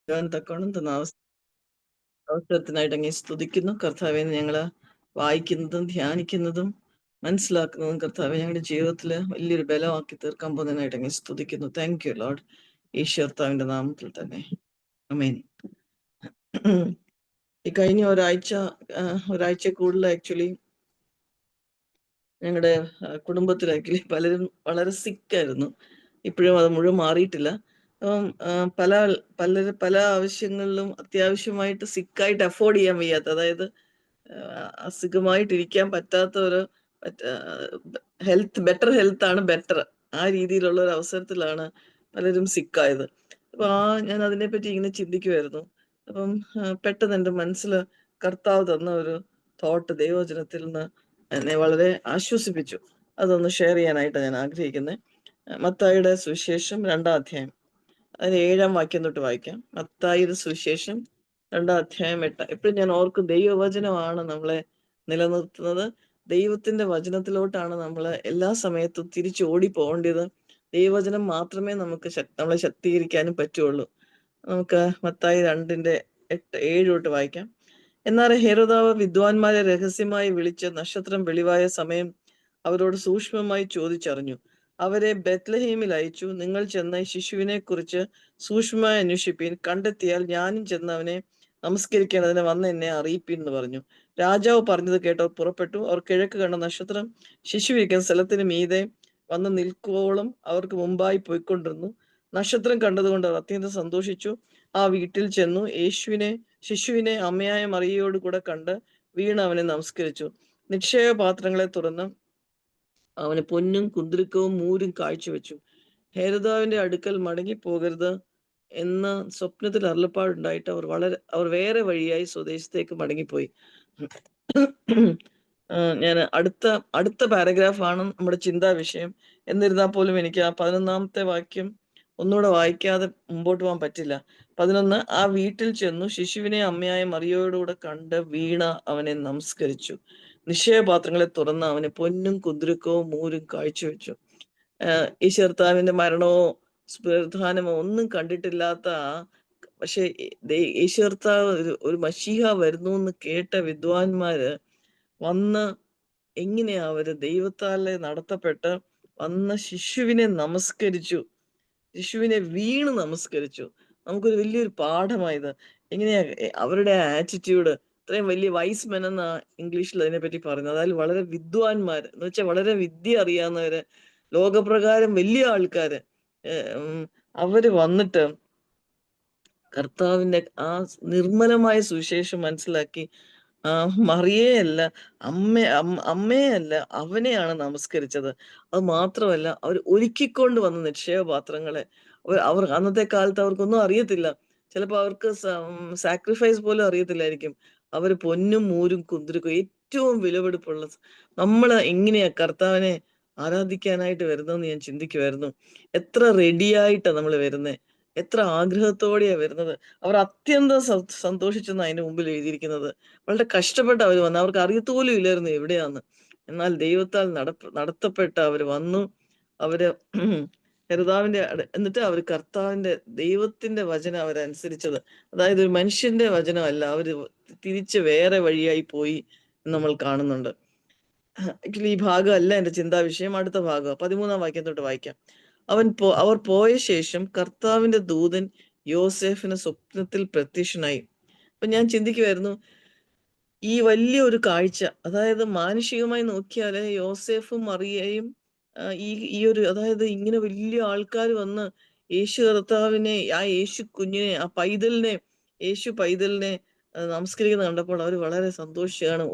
തക്കോണം തന്ന അവസരത്തിനായിട്ട് അങ്ങേ സ്തുതിക്കുന്നു. കർത്താവെ, ഞങ്ങള് വായിക്കുന്നതും ധ്യാനിക്കുന്നതും മനസ്സിലാക്കുന്നതും കർത്താവെ ഞങ്ങളുടെ ജീവിതത്തിൽ വലിയൊരു ബലമാക്കി തീർക്കാൻ പോകുന്നതിനായിട്ട് അങ്ങേ സ്തുതിക്കുന്നു. Thank you Lord. ഈശ്വർത്താവിന്റെ നാമത്തിൽ തന്നെ ആമേൻ. ഈ കഴിഞ്ഞ ഒരാഴ്ച കൂടുതൽ ആക്ച്വലി ഞങ്ങളുടെ കുടുംബത്തിൽ ആക്ച്വലി പലരും വളരെ സിക്കായിരുന്നു. ഇപ്പോഴും അത് മുഴുവൻ മാറിയിട്ടില്ല. അപ്പം പല ആവശ്യങ്ങളിലും അത്യാവശ്യമായിട്ട് സിക്കായിട്ട് അഫോർഡ് ചെയ്യാൻ വയ്യാത്ത, അതായത് അസുഖമായിട്ടിരിക്കാൻ പറ്റാത്ത ഒരു ബെറ്റർ ഹെൽത്ത് ആണ് ബെറ്റർ, ആ രീതിയിലുള്ള ഒരു അവസരത്തിലാണ് പലരും സിക്കായത്. അപ്പൊ ഞാൻ അതിനെപ്പറ്റി ഇങ്ങനെ ചിന്തിക്കുമായിരുന്നു. അപ്പം പെട്ടെന്ന് എൻ്റെ മനസ്സിൽ കർത്താവ് തന്ന ഒരു തോട്ട് ദൈവവചനത്തിൽ നിന്ന് എന്നെ വളരെ ആശ്വസിപ്പിച്ചു. അതൊന്ന് ഷെയർ ചെയ്യാനായിട്ട് ഞാൻ ആഗ്രഹിക്കുന്നത്. മത്തായിയുടെ സുവിശേഷം 2-ാം അധ്യായം, അതിന് 7-ാം വാക്യം തൊട്ട് വായിക്കാം. മത്തായിയുടെ സുവിശേഷം 2-ാം അധ്യായം 8. എപ്പോഴും ഞാൻ ഓർക്കും, ദൈവവചനമാണ് നമ്മളെ നിലനിർത്തുന്നത്. ദൈവത്തിന്റെ വചനത്തിലോട്ടാണ് നമ്മൾ എല്ലാ സമയത്തും തിരിച്ചു ഓടി പോകേണ്ടത്. ദൈവവചനം മാത്രമേ നമ്മളെ ശക്തീകരിക്കാനും പറ്റുള്ളൂ. നമുക്ക് മത്തായി 2:8-7 തൊട്ട് വായിക്കാം. എന്നാൽ ഹെരോദാവ് വിദ്വാൻമാരെ രഹസ്യമായി വിളിച്ച് നക്ഷത്രം വെളിവായ സമയം അവരോട് സൂക്ഷ്മമായി ചോദിച്ചറിഞ്ഞു. അവരെ ബെത്ലഹേമിൽ അയച്ചു. നിങ്ങൾ ചെന്ന് ശിശുവിനെ കുറിച്ച് സൂക്ഷ്മമായി അന്വേഷിപ്പീൻ. കണ്ടെത്തിയാൽ ഞാനും ചെന്ന് അവനെ നമസ്കരിക്കേണ്ടതിന് വന്ന് എന്നെ അറിയിപ്പീൻ എന്ന് പറഞ്ഞു. രാജാവ് പറഞ്ഞത് കേട്ടവർ പുറപ്പെട്ടു. അവർ കിഴക്ക് കണ്ട നക്ഷത്രം ശിശുവിരിക്കുന്ന സ്ഥലത്തിന് മീതെ വന്ന് നിൽക്കുവോളം അവർക്ക് മുമ്പായി പോയിക്കൊണ്ടിരുന്നു. നക്ഷത്രം കണ്ടതുകൊണ്ട് അവർ അത്യന്തം സന്തോഷിച്ചു. ആ വീട്ടിൽ ചെന്നു ശിശുവിനെ അമ്മയായ മറിയയോട് കൂടെ കണ്ട് വീണ് അവനെ നമസ്കരിച്ചു. നിക്ഷേപപാത്രങ്ങളെ തുറന്ന് അവന് പൊന്നും കുന്തിരുക്കവും മൂരും കാഴ്ചവെച്ചു. ഹേരോദാവിന്റെ അടുക്കൽ മടങ്ങി പോകരുത് എന്ന സ്വപ്നത്തിൽ അരുളപ്പാടുണ്ടായിട്ട് അവർ വേറെ വഴിയായി സ്വദേശത്തേക്ക് മടങ്ങിപ്പോയി. ഞാൻ അടുത്ത പാരഗ്രാഫാണ് നമ്മുടെ ചിന്താ വിഷയം. എന്നിരുന്നാൽ പോലും എനിക്ക് ആ 11-ാമത്തെ വാക്യം ഒന്നുകൂടെ വായിക്കാതെ മുമ്പോട്ട് പോകാൻ പറ്റില്ല. 11. ആ വീട്ടിൽ ചെന്നു ശിശുവിനെ അമ്മയായ മറിയയോടുകൂടെ കണ്ട് വീണ അവനെ നമസ്കരിച്ചു. നിശ്ചയപാത്രങ്ങളെ തുറന്ന് അവന് പൊന്നും കുന്തിരുക്കവും മൂരും കാഴ്ചവെച്ചു. ഈശ്വർത്താവിന്റെ മരണമോ സ്പുനരുത്ഥാനമോ ഒന്നും കണ്ടിട്ടില്ലാത്ത, പക്ഷെ ഈശ്വർത്താവ് ഒരു മശീഹ വരുന്നു എന്ന് കേട്ട വിദ്വാൻമാര് വന്ന് എങ്ങനെയാ അവര് ദൈവത്താലെ നടത്തപ്പെട്ട് വന്ന ശിശുവിനെ നമസ്കരിച്ചു. ശിശുവിനെ വീണ് നമസ്കരിച്ചു. നമുക്കൊരു വലിയൊരു പാഠമായത്. എങ്ങനെയാ അവരുടെ ആറ്റിറ്റ്യൂഡ്. ഇത്രയും വലിയ വൈസ് മെൻ എന്നാ ഇംഗ്ലീഷിൽ അതിനെപ്പറ്റി പറയുന്നത്. അതായത് വളരെ വിദ്വാൻമാര് എന്ന് വെച്ചാൽ വളരെ വിദ്യ അറിയാവുന്നവര്, ലോകപ്രകാരം വലിയ ആൾക്കാര്, അവര് വന്നിട്ട് കർത്താവിന്റെ ആ നിർമ്മലമായ സുവിശേഷം മനസ്സിലാക്കി മറിയയല്ല, അമ്മയെയല്ല, അവനെയാണ് നമസ്കരിച്ചത്. അത് മാത്രമല്ല, അവർ ഒരുക്കിക്കൊണ്ട് വന്ന നിക്ഷേപപാത്രങ്ങളെ അവർ അന്നത്തെ കാലത്ത് അവർക്കൊന്നും അറിയത്തില്ല. ചിലപ്പോൾ അവർക്ക് സാക്രിഫൈസ് പോലും അറിയത്തില്ലായിരിക്കും. അവർ പൊന്നും മൂരും കുന്തിരുക്കും ഏറ്റവും വിലപിടിപ്പുള്ള നമ്മൾ എങ്ങനെയാ കർത്താവിനെ ആരാധിക്കാനായിട്ട് വരുന്നതെന്ന് ഞാൻ ചിന്തിക്കുമായിരുന്നു. എത്ര റെഡിയായിട്ടാ നമ്മൾ വരുന്നത്, എത്ര ആഗ്രഹത്തോടെയാ വരുന്നത്. അവർ അത്യന്തം സന്തോഷിച്ചെന്ന് അതിന് മുമ്പിൽ എഴുതിയിരിക്കുന്നത്. വളരെ കഷ്ടപ്പെട്ട് അവർ വന്നു. അവർക്ക് അറിയത്തുപോലും ഇല്ലായിരുന്നു എവിടെയാന്ന്. എന്നാൽ ദൈവത്താൽ നടത്തപ്പെട്ട അവർ വന്നു. അവര് ഹെരോദാവിന്റെ എന്നിട്ട് അവർ കർത്താവിന്റെ ദൈവത്തിന്റെ വചനം അവരനുസരിച്ചത്. അതായത് ഒരു മനുഷ്യന്റെ വചനമല്ല, അവര് തിരിച്ച് വേറെ വഴിയായി പോയി എന്ന് നമ്മൾ കാണുന്നുണ്ട്. ആക്ച്വലി ഈ ഭാഗമല്ല എന്റെ ചിന്താ വിഷയം. അടുത്ത ഭാഗം 13-ാം വാക്യം തൊട്ട് വായിക്കാം. അവർ പോയ ശേഷം കർത്താവിന്റെ ദൂതൻ യോസേഫിന് സ്വപ്നത്തിൽ പ്രത്യക്ഷനായി. അപ്പൊ ഞാൻ ചിന്തിക്കുമായിരുന്നു, ഈ വലിയ ഒരു കാഴ്ച, അതായത് മാനുഷികമായി നോക്കിയാല് യോസേഫും മറിയയും ഈ ഒരു, അതായത് ഇങ്ങനെ വലിയ ആൾക്കാർ വന്ന് യേശു കർത്താവിനെ, ആ യേശു കുഞ്ഞിനെ, യേശു പൈതലിനെ നമസ്കരിക്കുന്ന കണ്ടപ്പോൾ അവർ വളരെ സന്തോഷിച്ചാണ്.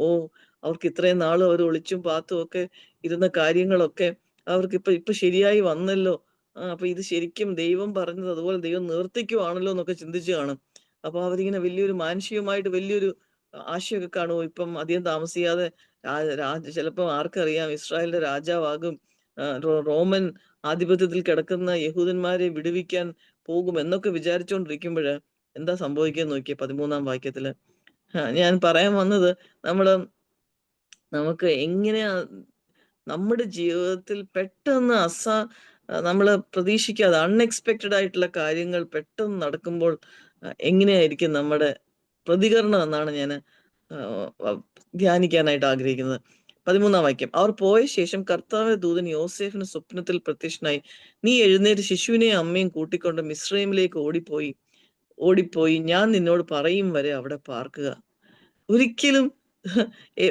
അവർക്ക് ഇത്രയും നാളും അവർ ഒളിച്ചും പാത്തും ഒക്കെ ഇരുന്ന കാര്യങ്ങളൊക്കെ അവർക്ക് ഇപ്പൊ ശരിയായി വന്നല്ലോ. അപ്പൊ ഇത് ശരിക്കും ദൈവം പറഞ്ഞത് അതുപോലെ ദൈവം നിവർത്തിക്കുവാണല്ലോ എന്നൊക്കെ ചിന്തിച്ചു കാണും. അപ്പൊ അവരിങ്ങനെ വലിയൊരു മാനുഷികമായിട്ട് വലിയൊരു ആശയൊക്കെ കാണുമോ, ഇപ്പം അധികം താമസിയാതെ ചിലപ്പോൾ ആർക്കറിയാം ഇസ്രായേലിന്റെ രാജാവാകും, റോമൻ ആധിപത്യത്തിൽ കിടക്കുന്ന യഹൂദന്മാരെ വിടുവിക്കാൻ പോകും എന്നൊക്കെ വിചാരിച്ചുകൊണ്ടിരിക്കുമ്പോഴ് എന്താ സംഭവിക്കുക നോക്കിയേ 13-ാം വാക്യത്തില്. ഞാൻ പറയാൻ വന്നത്, നമുക്ക് എങ്ങനെയാ നമ്മുടെ ജീവിതത്തിൽ പെട്ടെന്ന് നമ്മൾ പ്രതീക്ഷിക്കാതെ അൺഎക്സ്പെക്റ്റഡ് ആയിട്ടുള്ള കാര്യങ്ങൾ പെട്ടെന്ന് നടക്കുമ്പോൾ എങ്ങനെയായിരിക്കും നമ്മുടെ പ്രതികരണം എന്നാണ് ഞാൻ ധ്യാനിക്കാനായിട്ട് ആഗ്രഹിക്കുന്നത്. 13-ാം വാക്യം. അവർ പോയ ശേഷം കർത്താവിന്റെ ദൂതൻ യോസേഫിന് സ്വപ്നത്തിൽ പ്രത്യക്ഷനായി, നീ എഴുന്നേറ്റ് ശിശുവിനെയും അമ്മയും കൂട്ടിക്കൊണ്ട് മിസ്രൈമിലേക്ക് ഓടിപ്പോയി ഞാൻ നിന്നോട് പറയും വരെ അവിടെ പാർക്കുക. ഒരിക്കലും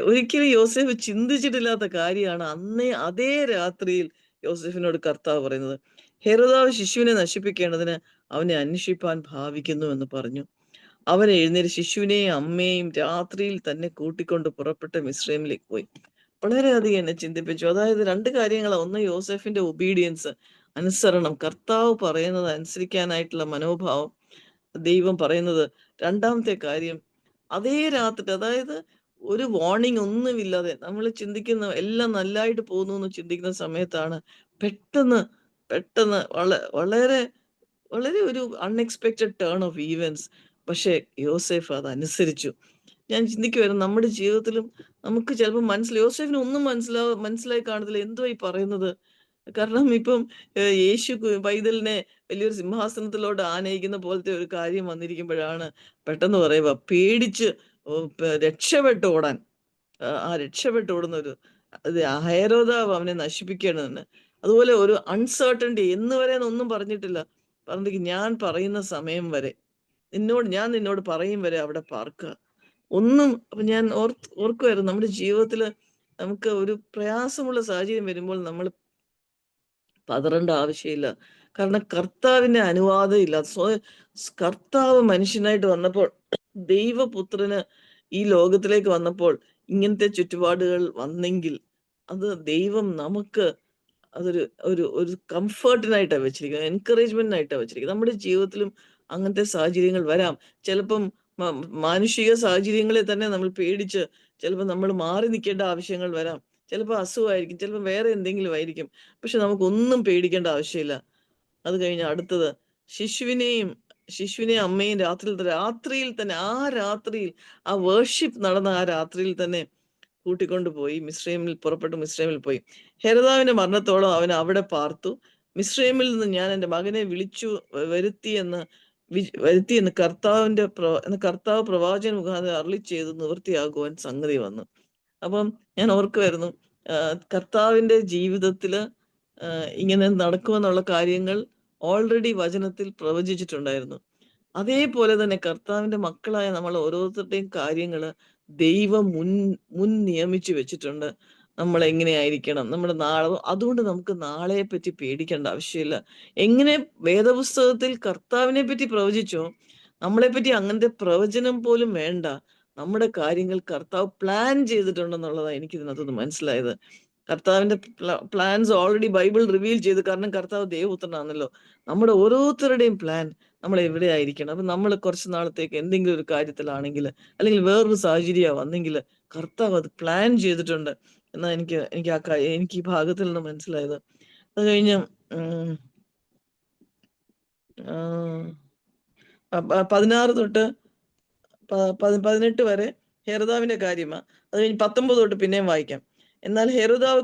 ഒരിക്കലും യോസേഫ് ചിന്തിച്ചിട്ടില്ലാത്ത കാര്യമാണ് അതേ രാത്രിയിൽ യോസേഫിനോട് കർത്താവ് പറയുന്നത്. ഹെരോദാവ് ശിശുവിനെ നശിപ്പിക്കേണ്ടതിന് അവനെ അന്വേഷിപ്പാൻ ഭാവിക്കുന്നു എന്ന് പറഞ്ഞു. അവൻ എഴുന്നേറ്റ് ശിശുവിനെയും അമ്മയെയും രാത്രിയിൽ തന്നെ കൂട്ടിക്കൊണ്ട് പുറപ്പെട്ട് മിസ്രൈമിലേക്ക് പോയി. വളരെയധികം എന്നെ ചിന്തിപ്പിച്ചു. അതായത് 2 കാര്യങ്ങളാ. ഒന്ന്, യോസേഫിന്റെ ഒബീഡിയൻസ്, അനുസരണം, കർത്താവ് പറയുന്നത് അനുസരിക്കാനായിട്ടുള്ള മനോഭാവം, ദൈവം പറയുന്നത്. 2-ാമത്തെ കാര്യം, അതേ രാത്രി, അതായത് ഒരു വാർണിംഗ് ഒന്നുമില്ലാതെ നമ്മൾ ചിന്തിക്കുന്ന എല്ലാം നല്ലതായിട്ട് പോകുന്നു എന്ന് ചിന്തിക്കുന്ന സമയത്താണ് പെട്ടെന്ന് പെട്ടെന്ന് വളരെ വളരെ ഒരു അൺഎക്സ്പെക്റ്റഡ് ടേൺ ഓഫ് ഈവൻസ്. പക്ഷേ യോസേഫ് അതനുസരിച്ചു. ഞാൻ ചിന്തിക്കുവായിരുന്നു, നമ്മുടെ ജീവിതത്തിലും നമുക്ക് ചിലപ്പോൾ യോസേഫിന് ഒന്നും മനസ്സിലായി കാണത്തില്ല. എന്തുവാ ഈ പറയുന്നത്? കാരണം ഇപ്പം യേശു പൈതലിനെ വലിയൊരു സിംഹാസനത്തിലോട്ട് ആനയിക്കുന്ന പോലത്തെ ഒരു കാര്യം വന്നിരിക്കുമ്പോഴാണ് പെട്ടെന്ന് പറയുക, പേടിച്ച് രക്ഷപ്പെട്ട് ഓടാൻ. രക്ഷപ്പെട്ട് ഓടുന്ന ഒരു ഹെരോദാവ് അവനെ നശിപ്പിക്കണമെന്ന്. അതുപോലെ ഒരു അൺസർട്ടനിറ്റി, എന്ന് വരെ ഒന്നും പറഞ്ഞിട്ടില്ല. പറഞ്ഞിട്ട് ഞാൻ പറയുന്ന സമയം വരെ ഞാൻ നിന്നോട് പറയും വരെ അവിടെ പാർക്കുക. ഒന്നും. അപ്പൊ ഞാൻ ഓർക്കുമായിരുന്നു, നമ്മുടെ ജീവിതത്തിൽ നമുക്ക് ഒരു പ്രയാസമുള്ള സാഹചര്യം വരുമ്പോൾ നമ്മൾ പതറേണ്ട ആവശ്യമില്ല. കാരണം കർത്താവിന്റെ അനുവാദം ഇല്ല. കർത്താവ് മനുഷ്യനായിട്ട് വന്നപ്പോൾ, ദൈവപുത്രന് ഈ ലോകത്തിലേക്ക് വന്നപ്പോൾ ഇങ്ങനത്തെ ചുറ്റുപാടുകൾ വന്നെങ്കിൽ അത് ദൈവം നമുക്ക് അതൊരു ഒരു ഒരു കംഫർട്ടിനായിട്ടാണ് വെച്ചിരിക്കുന്നത്, എൻകറേജ്മെന്റിനായിട്ടാണ് വെച്ചിരിക്കുന്നത്. നമ്മുടെ ജീവിതത്തിലും അങ്ങനത്തെ സാഹചര്യങ്ങൾ വരാം. ചിലപ്പം മാനുഷിക സാഹചര്യങ്ങളെ തന്നെ നമ്മൾ പേടിച്ച് ചിലപ്പോൾ നമ്മൾ മാറി നിൽക്കേണ്ട ആവശ്യങ്ങൾ വരാം. ചിലപ്പോൾ അസുഖമായിരിക്കും, ചിലപ്പോൾ വേറെ എന്തെങ്കിലും ആയിരിക്കും. പക്ഷെ നമുക്കൊന്നും പേടിക്കേണ്ട ആവശ്യമില്ല. അത് കഴിഞ്ഞ് അടുത്തത്, ശിശുവിനെയും അമ്മയും രാത്രിയിൽ തന്നെ ആ വേർഷിപ്പ് നടന്ന ആ രാത്രിയിൽ തന്നെ കൂട്ടിക്കൊണ്ടുപോയി പുറപ്പെട്ടു മിസ്രൈമിൽ പോയി. ഹെരോദാവിന്റെ മരണത്തോളം അവൻ അവിടെ പാർത്തു. മിസ്രൈമിൽ നിന്ന് ഞാൻ എൻ്റെ മകനെ വിളിച്ചു വരുത്തിയെന്ന് കർത്താവ് പ്രവാചകൻ മുഖാന്തരം അരുളി ചെയ്ത് നിവൃത്തിയാകുവാൻ സംഗതി വന്നു. അപ്പം ഞാൻ ഓർക്കുമായിരുന്നു, കർത്താവിന്റെ ജീവിതത്തില് ഇങ്ങനെ നടക്കുമെന്നുള്ള കാര്യങ്ങൾ ഓൾറെഡി വചനത്തിൽ പ്രവചിച്ചിട്ടുണ്ടായിരുന്നു. അതേപോലെ തന്നെ കർത്താവിന്റെ മക്കളായ നമ്മൾ ഓരോരുത്തരുടെയും കാര്യങ്ങള് ദൈവം മുൻ നിയമിച്ചു വെച്ചിട്ടുണ്ട്. നമ്മൾ എങ്ങനെയായിരിക്കണം, നമ്മുടെ നാളെ. അതുകൊണ്ട് നമുക്ക് നാളെയെ പറ്റി പേടിക്കേണ്ട ആവശ്യമില്ല. എങ്ങനെ വേദപുസ്തകത്തിൽ കർത്താവിനെ പറ്റി പ്രവചിച്ചോ, നമ്മളെ പറ്റി അങ്ങനത്തെ പ്രവചനം പോലും വേണ്ട. നമ്മുടെ കാര്യങ്ങൾ കർത്താവ് പ്ലാൻ ചെയ്തിട്ടുണ്ടെന്നുള്ളതാണ് എനിക്ക് ഇതിനകത്തുനിന്ന് മനസ്സിലായത്. കർത്താവിന്റെ പ്ലാൻസ് ഓൾറെഡി ബൈബിൾ റിവീൽ ചെയ്തു. കാരണം കർത്താവ് ദൈവപുത്രനാണല്ലോ. നമ്മുടെ ഓരോരുത്തരുടെയും പ്ലാൻ നമ്മൾ എവിടെ ആയിരിക്കണം. അപ്പൊ നമ്മൾ കുറച്ച് നാളത്തേക്ക് എന്തെങ്കിലും ഒരു കാര്യത്തിലാണെങ്കിൽ, അല്ലെങ്കിൽ വേറൊരു സാഹചര്യം വന്നെങ്കിൽ കർത്താവ് അത് പ്ലാൻ ചെയ്തിട്ടുണ്ട് എന്നാ എനിക്ക് ഈ ഭാഗത്തിൽ നിന്ന് മനസ്സിലായത്. അത് കഴിഞ്ഞ് 16 തൊട്ട് 18 വരെ ഹെരോദാവിന്റെ കാര്യമാണ്. അത് കഴിഞ്ഞ് 19 തൊട്ട് പിന്നെയും വായിക്കാം. എന്നാൽ ഹെരോദാവ്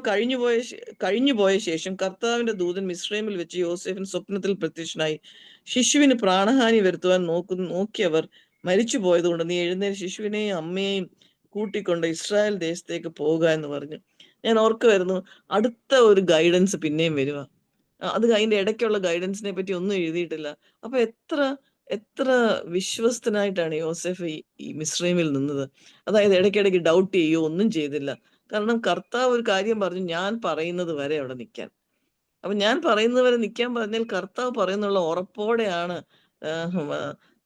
കഴിഞ്ഞുപോയ ശേഷം കർത്താവിന്റെ ദൂതൻ മിസ്രൈമിൽ വെച്ച് യോസേഫിന് സ്വപ്നത്തിൽ പ്രത്യക്ഷനായി, ശിശുവിന് പ്രാണഹാനി വരുത്തുവാൻ നോക്കിയവർ മരിച്ചു പോയതുകൊണ്ട് നീ എഴുന്നേറ്റ് ശിശുവിനെയും അമ്മയെയും കൂട്ടിക്കൊണ്ട് ഇസ്രായേൽ ദേശത്തേക്ക് പോവുക എന്ന് പറഞ്ഞു. ഞാൻ ഓർക്കുമായിരുന്നു, അടുത്ത ഒരു ഗൈഡൻസ് പിന്നെയും വരിക. അത് അതിന്റെ ഇടയ്ക്കുള്ള ഗൈഡൻസിനെ പറ്റി ഒന്നും എഴുതിയിട്ടില്ല. അപ്പൊ എത്ര വിശ്വസ്തനായിട്ടാണ് യോസേഫ് ഈ മിസ്രൈമിൽ നിന്നത്. അതായത് ഇടയ്ക്കിടയ്ക്ക് ഡൗട്ട് ചെയ്യുകയോ ഒന്നും ചെയ്തില്ല. കാരണം കർത്താവ് ഒരു കാര്യം പറഞ്ഞു, ഞാൻ പറയുന്നത് വരെ അവിടെ നിൽക്കാൻ. അപ്പൊ ഞാൻ പറയുന്നത് വരെ നിൽക്കാൻ പറഞ്ഞാൽ കർത്താവ് പറയുന്നുള്ള ഉറപ്പോടെയാണ്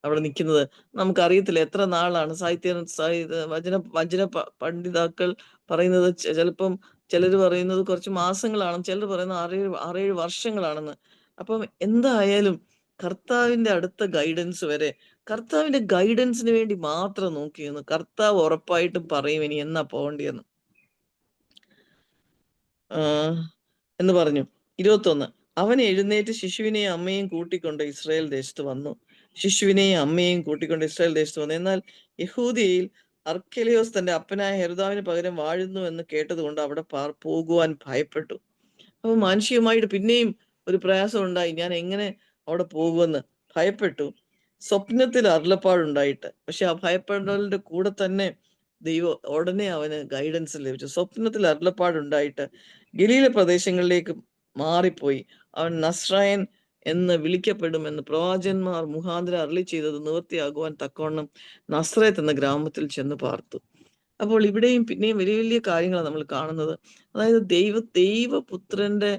അവിടെ നിൽക്കുന്നത്. നമുക്കറിയത്തില്ല എത്ര നാളാണ്. വചന പണ്ഡിതാക്കൾ പറയുന്നത് ചിലപ്പം ചിലർ പറയുന്നത് കുറച്ച് മാസങ്ങളാണെന്ന്, ചിലർ പറയുന്നത് 6-7 വർഷങ്ങളാണെന്ന്. അപ്പം എന്തായാലും കർത്താവിന്റെ അടുത്ത ഗൈഡൻസ് വരെ, കർത്താവിന്റെ ഗൈഡൻസിന് വേണ്ടി മാത്രം നോക്കിയിരുന്നു. കർത്താവ് ഉറപ്പായിട്ടും പറയും ഇനി എന്നാ പോകേണ്ടിയെന്ന് എന്ന് പറഞ്ഞു. 21. അവൻ എഴുന്നേറ്റ് ശിശുവിനെയും അമ്മയെയും കൂട്ടിക്കൊണ്ട് ഇസ്രായേൽ ദേശത്ത് വന്നു. എന്നാൽ യഹൂദിയയിൽ അർക്കെലയോസ് തന്റെ അപ്പനായ ഹെരോദാവിന് പകരം വാഴുന്നു എന്ന് കേട്ടതുകൊണ്ട് അവിടെ പോകുവാൻ ഭയപ്പെട്ടു. അപ്പൊ മാനുഷികമായിട്ട് പിന്നെയും ഒരു പ്രയാസം ഉണ്ടായി, ഞാൻ എങ്ങനെ അവിടെ പോകുമെന്ന് ഭയപ്പെട്ടു. സ്വപ്നത്തിൽ അരുളപ്പാടുണ്ടായിട്ട്. പക്ഷെ ആ ഭയപ്പെടലിന്റെ കൂടെ തന്നെ ദൈവം ഉടനെ അവന് ഗൈഡൻസ് ലഭിച്ചു. സ്വപ്നത്തിൽ അരുളപ്പാടുണ്ടായിട്ട് ഗലീല പ്രദേശങ്ങളിലേക്ക് മാറിപ്പോയി. അവൻ നസ്രായൻ എന്ന് വിളിക്കപ്പെടുമെന്ന് പ്രവാചകന്മാർ മുഖാന്തരം അരുളി ചെയ്തത് നിവൃത്തിയാകുവാൻ തക്കവണ്ണം നസ്രത്ത് എന്ന ഗ്രാമത്തിൽ ചെന്ന് പാർത്തു. അപ്പോൾ ഇവിടെയും പിന്നെയും വലിയ വലിയ കാര്യങ്ങളാണ് നമ്മൾ കാണുന്നത്. അതായത് ദൈവപുത്രന്റെ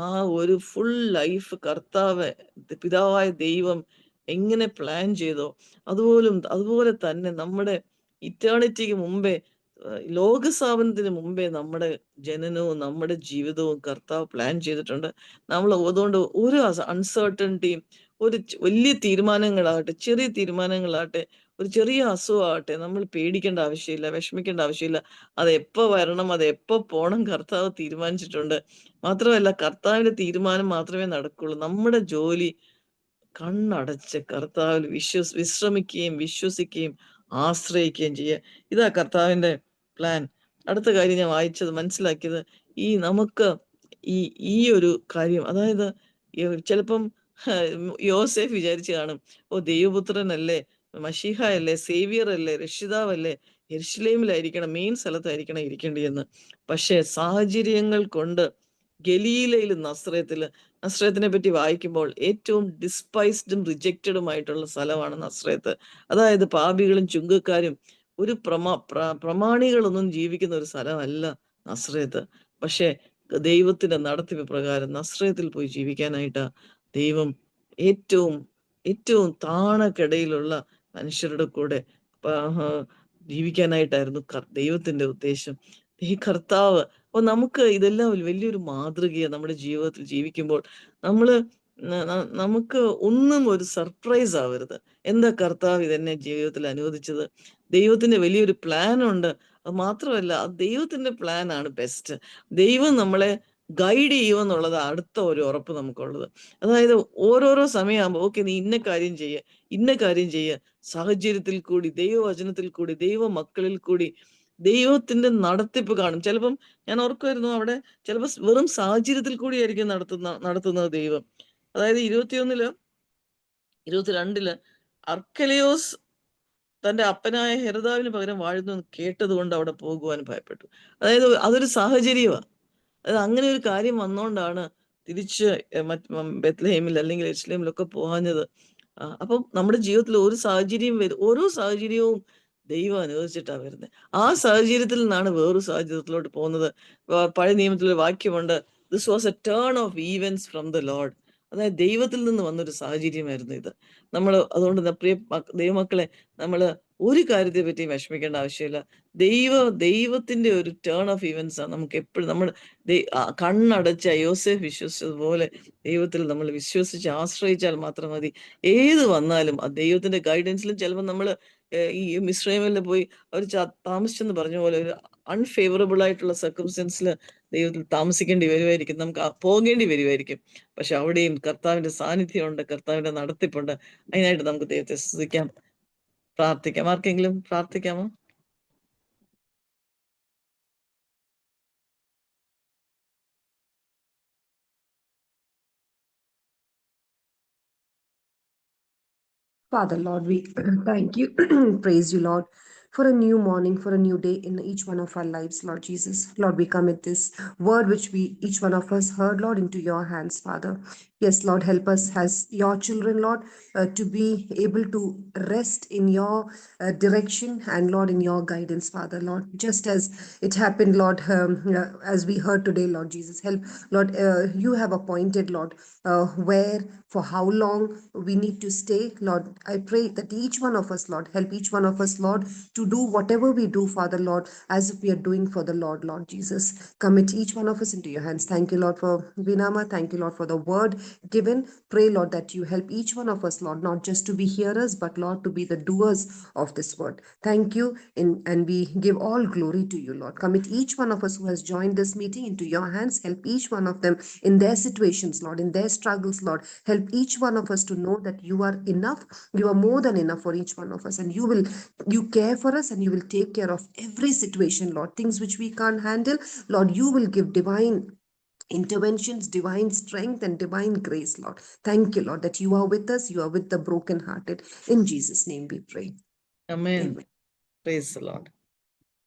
ആ ഒരു ഫുൾ ലൈഫ് കർത്താവ് പിതാവായ ദൈവം എങ്ങനെ പ്ലാൻ ചെയ്തോ അതുപോലെ തന്നെ നമ്മുടെ ഇറ്റേണിറ്റിക്ക് മുമ്പേ ലോകസ്ഥാപനത്തിന് മുമ്പേ നമ്മുടെ ജനനവും നമ്മുടെ ജീവിതവും കർത്താവ് പ്ലാൻ ചെയ്തിട്ടുണ്ട്. നമ്മൾ അതുകൊണ്ട് ഒരു അൺസർട്ടനിറ്റിയും വലിയ തീരുമാനങ്ങളാകട്ടെ ചെറിയ തീരുമാനങ്ങളാകട്ടെ ഒരു ചെറിയ അസുഖമാകട്ടെ നമ്മൾ പേടിക്കേണ്ട ആവശ്യമില്ല, വിഷമിക്കേണ്ട ആവശ്യമില്ല. അത് എപ്പോ വരണം, അത് എപ്പോ പോണം കർത്താവ് തീരുമാനിച്ചിട്ടുണ്ട്. മാത്രമല്ല കർത്താവിന്റെ തീരുമാനം മാത്രമേ നടക്കുള്ളൂ. നമ്മുടെ ജോലി കണ്ണടച്ച് കർത്താവിൽ വിശ്രമിക്കുകയും വിശ്വസിക്കുകയും ആശ്രയിക്കുകയും ചെയ്യുക. ഇതാ കർത്താവിന്റെ പ്ലാൻ. അടുത്ത കാര്യം ഞാൻ വായിച്ചത് മനസ്സിലാക്കിയത് നമുക്ക് ഈ ഒരു കാര്യം, അതായത് ചിലപ്പം യോസേഫ് വിചാരിച്ചു കാണും, ഓ ദൈവപുത്രനല്ലേ, മശീഹ അല്ലേ, സേവിയർ അല്ലേ, രക്ഷിതാവല്ലേ, യെരുശലേമിലായിരിക്കണം, മെയിൻ സ്ഥലത്തായിരിക്കണം ഇരിക്കേണ്ടിയെന്ന്. പക്ഷെ സാഹചര്യങ്ങൾ കൊണ്ട് ഗലീലയിൽ നസ്രത്തിനെ പറ്റി വായിക്കുമ്പോൾ ഏറ്റവും ഡിസ്പൈസ്ഡും റിജക്റ്റഡുമായിട്ടുള്ള സ്ഥലമാണ് നസ്രത്ത്. അതായത് പാപികളും ചുങ്കക്കാരും ഒരു പ്രമാണികളൊന്നും ജീവിക്കുന്ന ഒരു സ്ഥലമല്ല നസ്രത്ത്. പക്ഷെ ദൈവത്തിന്റെ നടത്തിപ്പ് പ്രകാരം നസ്രത്തിൽ പോയി ജീവിക്കാനായിട്ട് ദൈവം ഏറ്റവും ഏറ്റവും താണക്കിടയിലുള്ള മനുഷ്യരുടെ കൂടെ ജീവിക്കാനായിട്ടായിരുന്നു ദൈവത്തിന്റെ ഉദ്ദേശം. ഈ കർത്താവ് നമുക്ക് ഇതെല്ലാം വലിയൊരു മാതൃകയാണ്. നമ്മുടെ ജീവിതത്തിൽ ജീവിക്കുമ്പോൾ നമുക്ക് ഒന്നും ഒരു സർപ്രൈസ് ആവരുത്. എന്താ കർത്താവ് ഇതെന്നെ ജീവിതത്തിൽ അനുവദിച്ചത്? ദൈവത്തിന്റെ വലിയൊരു പ്ലാൻ ഉണ്ട്. അത് മാത്രമല്ല ദൈവത്തിന്റെ പ്ലാൻ ആണ് ബെസ്റ്റ്. ദൈവം നമ്മളെ ഗൈഡ് ചെയ്യുമെന്നുള്ളത് അടുത്ത ഒരു ഉറപ്പ് നമുക്കുള്ളത്. അതായത് ഓരോരോ സമയമാകുമ്പോൾ ഓക്കെ നീ ഇന്ന കാര്യം ചെയ്യുക, സാഹചര്യത്തിൽ കൂടി, ദൈവവചനത്തിൽ കൂടി, ദൈവ മക്കളിൽ കൂടി ദൈവത്തിന്റെ നടത്തിപ്പ് കാണും. ചിലപ്പം ഞാൻ ഓർക്കുമായിരുന്നു, അവിടെ ചിലപ്പോൾ വെറും സാഹചര്യത്തിൽ കൂടിയായിരിക്കും നടത്തുന്നത് ദൈവം. അതായത് 22 അർക്കലയോസ് തന്റെ അപ്പനായ ഹെരോദാവിന് പകരം വാഴുന്നു കേട്ടത് കൊണ്ട് അവിടെ പോകുവാൻ ഭയപ്പെട്ടു. അതായത് അതൊരു സാഹചര്യമാണ്. അത് അങ്ങനെ ഒരു കാര്യം വന്നുകൊണ്ടാണ് തിരിച്ച് ബെത്ലഹേമിൽ അല്ലെങ്കിൽ യെരുശലേമിലൊക്കെ പോകാഞ്ഞത്. അപ്പം നമ്മുടെ ജീവിതത്തിൽ ഓരോ സാഹചര്യവും ദൈവം അനുവദിച്ചിട്ടാണ് വരുന്നത്. ആ സാഹചര്യത്തിൽ നിന്നാണ് വേറൊരു സാഹചര്യത്തിലോട്ട് പോകുന്നത്. പഴയ നിയമത്തിലൊരു വാക്യമുണ്ട്, this was A turn of events from the Lord. അതായത് ദൈവത്തിൽ നിന്ന് വന്നൊരു സാഹചര്യമായിരുന്നു ഇത്. അതുകൊണ്ട് പ്രിയ ദൈവമക്കളെ, നമ്മൾ ഒരു കാര്യത്തെ പറ്റി വിഷമിക്കേണ്ട ആവശ്യമില്ല. ദൈവത്തിന്റെ ഒരു ടേൺ ഓഫ് ഈവൻസ് ആണ് നമുക്ക് എപ്പോഴും. നമ്മൾ കണ്ണടച്ച യോസേഫ് വിശ്വസിച്ചതുപോലെ ദൈവത്തിൽ നമ്മൾ വിശ്വസിച്ച് ആശ്രയിച്ചാൽ മാത്രം മതി. ഏത് വന്നാലും ആ ദൈവത്തിന്റെ ഗൈഡൻസിലും ചിലപ്പോൾ നമ്മൾ ഈ മിസ്രൈമിൽ പോയി അവർ താമസിച്ചെന്ന് പറഞ്ഞ പോലെ ഒരു അൺഫേവറബിൾ ആയിട്ടുള്ള സർക്കംസ്റ്റൻസിൽ ദൈവത്തിൽ താമസിക്കേണ്ടി വരുമായിരിക്കും, നമുക്ക് പോകേണ്ടി വരുമായിരിക്കും. പക്ഷെ അവിടെയും കർത്താവിന്റെ സാന്നിധ്യമുണ്ട്, കർത്താവിന്റെ നടത്തിപ്പുണ്ട്. അതിനായിട്ട് നമുക്ക് ദൈവത്തെ സ്തുതിക്കാം, പ്രാർത്ഥിക്കാം. ആർക്കെങ്കിലും പ്രാർത്ഥിക്കാമോ? Father, Lord, we thank you, praise you, Lord, for a new morning, for a new day in each one of our lives, Lord Jesus. Lord, we commit this word which each one of us heard, Lord, into your hands, Father. Yes, Lord, help us as your children, Lord, to be able to rest in your direction and, Lord, in your guidance, Father, Lord. Just as it happened, Lord, as we heard today, Lord Jesus, help, Lord, you have appointed, Lord, where, for how long we need to stay, Lord. I pray that each one of us, Lord, help each one of us, Lord, to do whatever we do, Father, Lord, as if we are doing for the Lord, Lord Jesus. Commit each one of us into your hands. Thank you, Lord, for Vinama. Thank you, Lord, for the word given. Pray, Lord, that you help each one of us, Lord, not just to be hearers, but, Lord, to be the doers of this word. Thank you, and we give all glory to you, Lord. Commit each one of us who has joined this meeting into your hands. Help each one of them in their situations, Lord, in their struggles, Lord. Help each one of us to know that you are enough. You are more than enough for each one of us, and you care for us, and you will take care of every situation, Lord. Things which we can't handle, Lord, you will give divine interventions, divine strength, and divine grace, Lord. Thank you, Lord, that you are with us. You are with the brokenhearted. In Jesus' name we pray. Amen. Amen. Praise the Lord.